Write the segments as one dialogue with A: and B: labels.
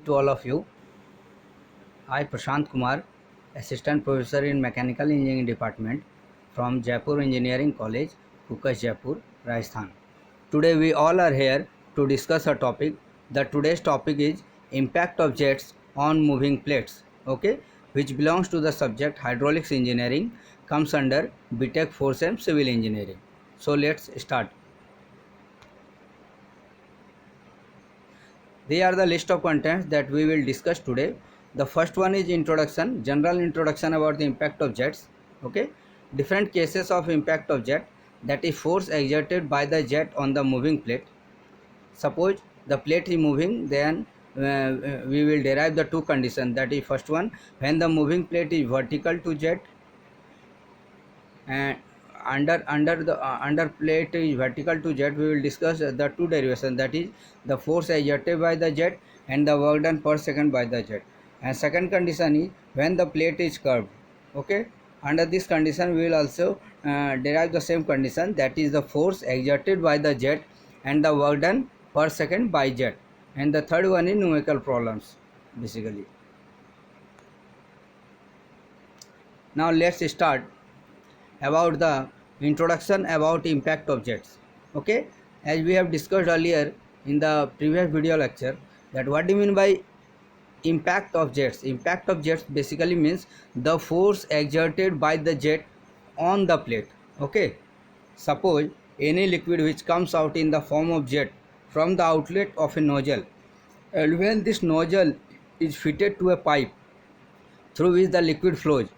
A: To all of you. I, Prashant Kumar, Assistant Professor in Mechanical Engineering Department from Jaipur Engineering College, Kukas, Jaipur, Rajasthan. Today we all are here to discuss a topic. The today's topic is impact of jets on moving plates, okay, which belongs to the subject hydraulics engineering, comes under BTech 4 Civil Engineering. So let's start. They are the list of contents that we will discuss today. The first one is introduction, general introduction about the impact of jets. Okay, different cases of impact of jet, that is force exerted by the jet on the moving plate. Suppose the plate is moving, then we will derive the two conditions. That is first one, when the moving plate is vertical to jet, and under plate is vertical to jet, we will discuss the two derivations, that is the force exerted by the jet and the work done per second by the jet. And second condition is when the plate is curved. Okay, under this condition we will also derive the same condition, that is the force exerted by the jet and the work done per second by jet. And the third one is numerical problems basically. Now let's start about the introduction about impact of jets. Okay, as we have discussed earlier in the previous video lecture, that what do you mean by impact of jets? Impact of jets basically means the force exerted by the jet on the plate. Okay, suppose any liquid which comes out in the form of jet from the outlet of a nozzle, and when this nozzle is fitted to a pipe through which the liquid flows,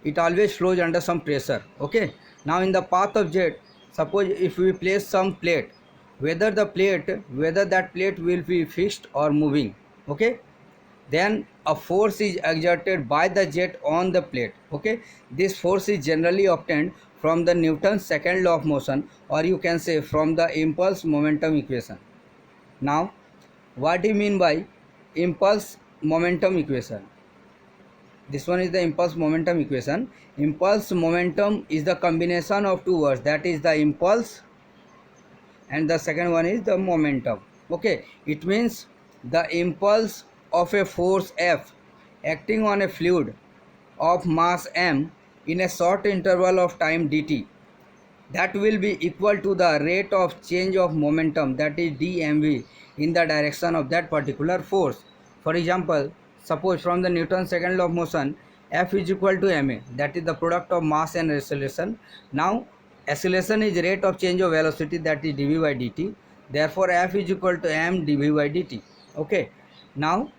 A: it always flows under some pressure. Okay, now in the path of jet, suppose if we place some plate, whether that plate will be fixed or moving. Okay, then a force is exerted by the jet on the plate. Okay, this force is generally obtained from the Newton's second law of motion, or you can say from the impulse momentum equation. Now what do you mean by impulse momentum equation? This one is the impulse momentum equation. Impulse momentum is the combination of two words, that is the impulse and the second one is the momentum. Okay, it means the impulse of a force F acting on a fluid of mass m in a short interval of time dt, that will be equal to the rate of change of momentum, that is dmv, in the direction of that particular force. For example, suppose from the Newton's second law of motion, F is equal to ma, that is the product of mass and acceleration. Now acceleration is rate of change of velocity, that is dv by dt. Therefore F is equal to m dv by dt. Okay, now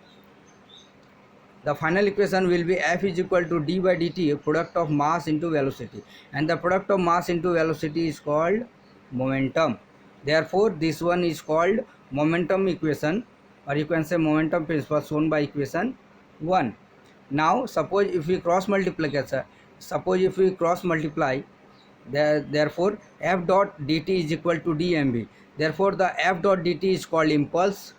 A: the final equation will be F is equal to d by dt, product of mass into velocity, and the product of mass into velocity is called momentum. Therefore this one is called momentum equation, or you can say momentum principle, shown by equation 1. Now suppose if we cross multiply, therefore F dot dt is equal to dmv. Therefore the F dot dt is called impulse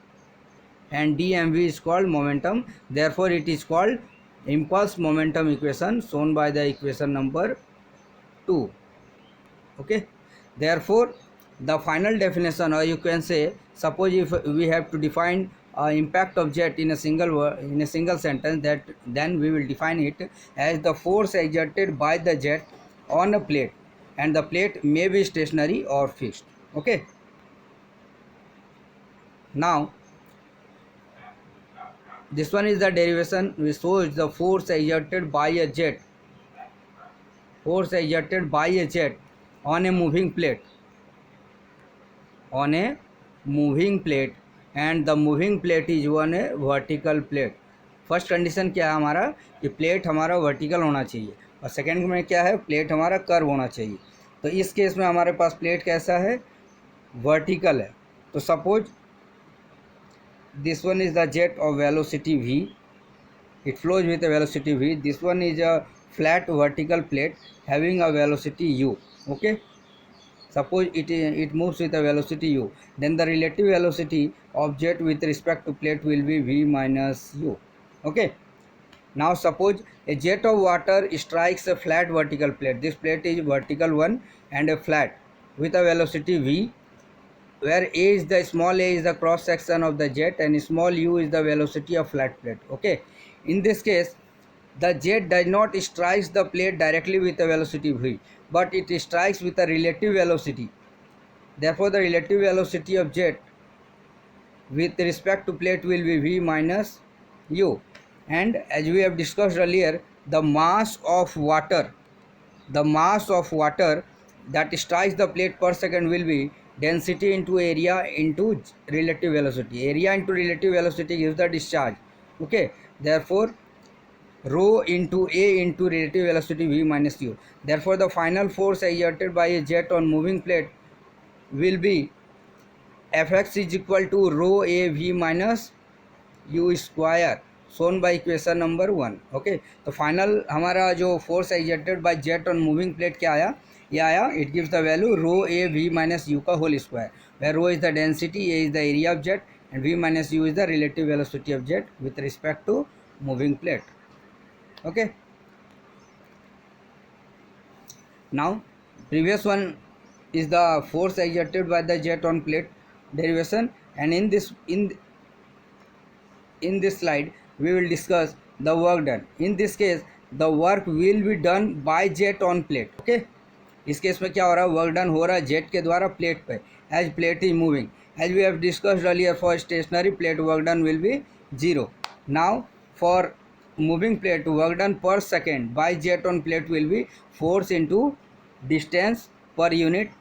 A: and dmv is called momentum. Therefore it is called impulse momentum equation, shown by the equation number 2. Okay, therefore the final definition, or you can say, suppose if we have to define impact of jet in a single sentence, that then we will define it as the force exerted by the jet on a plate, and the plate may be stationary or fixed. Okay, now this one is the derivation which shows the force exerted by a jet on a moving plate, and the moving plate is one a vertical plate. First condition क्या है हमारा, कि plate हमारा vertical होना चाहिए, और second में क्या है, प्लेट हमारा कर्व होना चाहिए. तो इस केस में हमारे पास प्लेट कैसा है, वर्टिकल है. तो suppose this one is the jet of velocity v, it flows with a velocity v. This one is a flat vertical plate having a velocity u. Okay, suppose it moves with a velocity u, then the relative velocity of jet with respect to plate will be v minus u. Okay, now suppose a jet of water strikes a flat vertical plate. This plate is vertical one and a flat with a velocity v. where a is the small a is the cross section of the jet and small u is the velocity of flat plate. Okay, in this case the jet does not strike the plate directly with a velocity v, but it strikes with a relative velocity. Therefore the relative velocity of jet with respect to plate will be v minus u. And as we have discussed earlier, the mass of water that strikes the plate per second will be density into area into relative velocity. Area into relative velocity gives the discharge. Okay, therefore rho into a into relative velocity v minus u. Therefore the final force exerted by a jet on moving plate will be Fx is equal to rho a v minus u square, shown by equation number 1. Okay, तो final हमारा जो force exerted by jet on moving plate क्या आया, ये आया, it gives the value rho A V minus U का whole square, where rho is the density, A is the area of jet and V minus U is the relative velocity of jet with respect to moving plate. Okay, now previous one is the force exerted by the jet on plate derivation, and in this slide we will discuss the work done. In this case the work will be done by jet on plate. Okay, इस case में क्या हो रहा है, work done हो रहा है jet के द्वारा प्लेट पे, as plate is moving. As we have discussed earlier, for stationary plate work done will be 0. Now for moving plate, work done per second by jet on plate will be force into distance per unit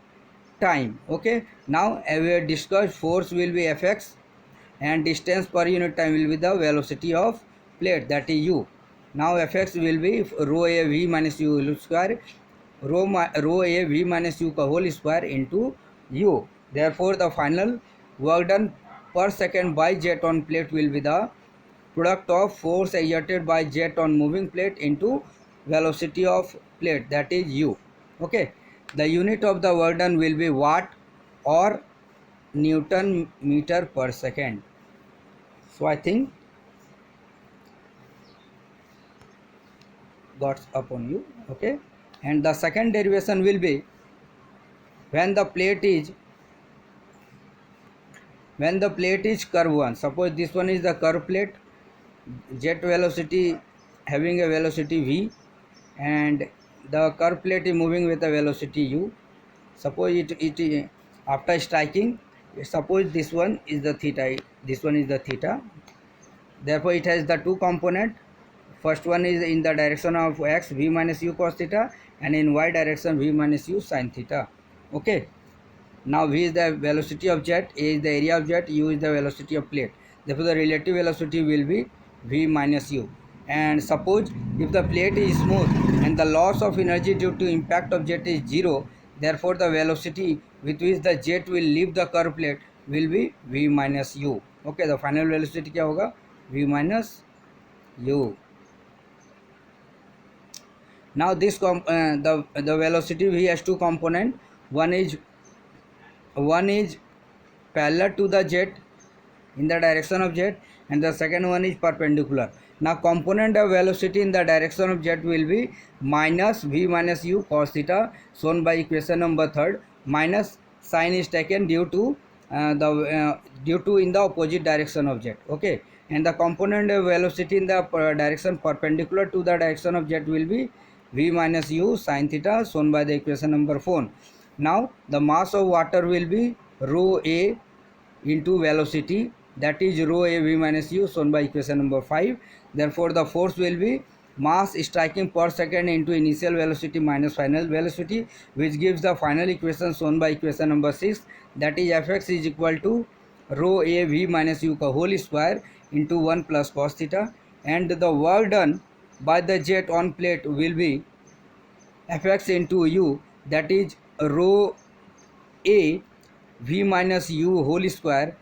A: time. Okay, now as we have discussed, force will be Fx and distance per unit time will be the velocity of plate, that is u. Now Fx will be rho a v minus u whole square, rho a v minus u का whole square into u. Therefore the final work done per second by jet on plate will be the product of force exerted by jet on moving plate into velocity of plate, that is u. Okay, the unit of the work done will be watt or Newton meter per second. So I think got upon you. Okay, and the second derivation will be when the plate is curve one. Suppose this one is the curve plate, jet velocity having a velocity v and the curve plate is moving with a velocity u. Suppose it after striking, suppose this one is the theta, this one is the theta. Therefore it has the two component. First one is in the direction of x, v minus u cos theta, and in y direction v minus u sin theta. Okay, now v is the velocity of jet, a is the area of jet, u is the velocity of plate. Therefore the relative velocity will be v minus u. And suppose if the plate is smooth and the loss of energy due to impact of jet is 0, therefore the velocity with which the jet will leave the curve plate will be v minus u. Okay, the final velocity क्या होगा, v minus u. Now this the velocity v has two component. One is parallel to the jet in the direction of jet, and the second one is perpendicular. Now component of velocity in the direction of jet will be minus v minus u cos theta, shown by equation number 3. Minus sign is taken due to in the opposite direction of jet. Okay, and the component of velocity in the direction perpendicular to the direction of jet will be v minus u sin theta, shown by the equation number 4. Now the mass of water will be rho a into velocity, that is rho a v minus u, shown by equation number 5. Therefore the force will be mass striking per second into initial velocity minus final velocity, which gives the final equation shown by equation number 6, that is Fx is equal to rho a v minus u का whole square into 1 plus cos theta, and the work done by the jet on plate will be Fx into u, that is rho a v minus u whole square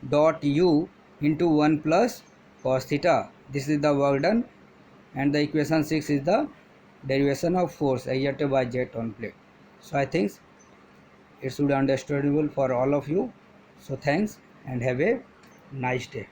A: dot u into 1 plus cos theta. This is the work done, and the equation 6 is the derivation of force exerted by jet on plate. So I think it should be understandable for all of you. So thanks and have a nice day.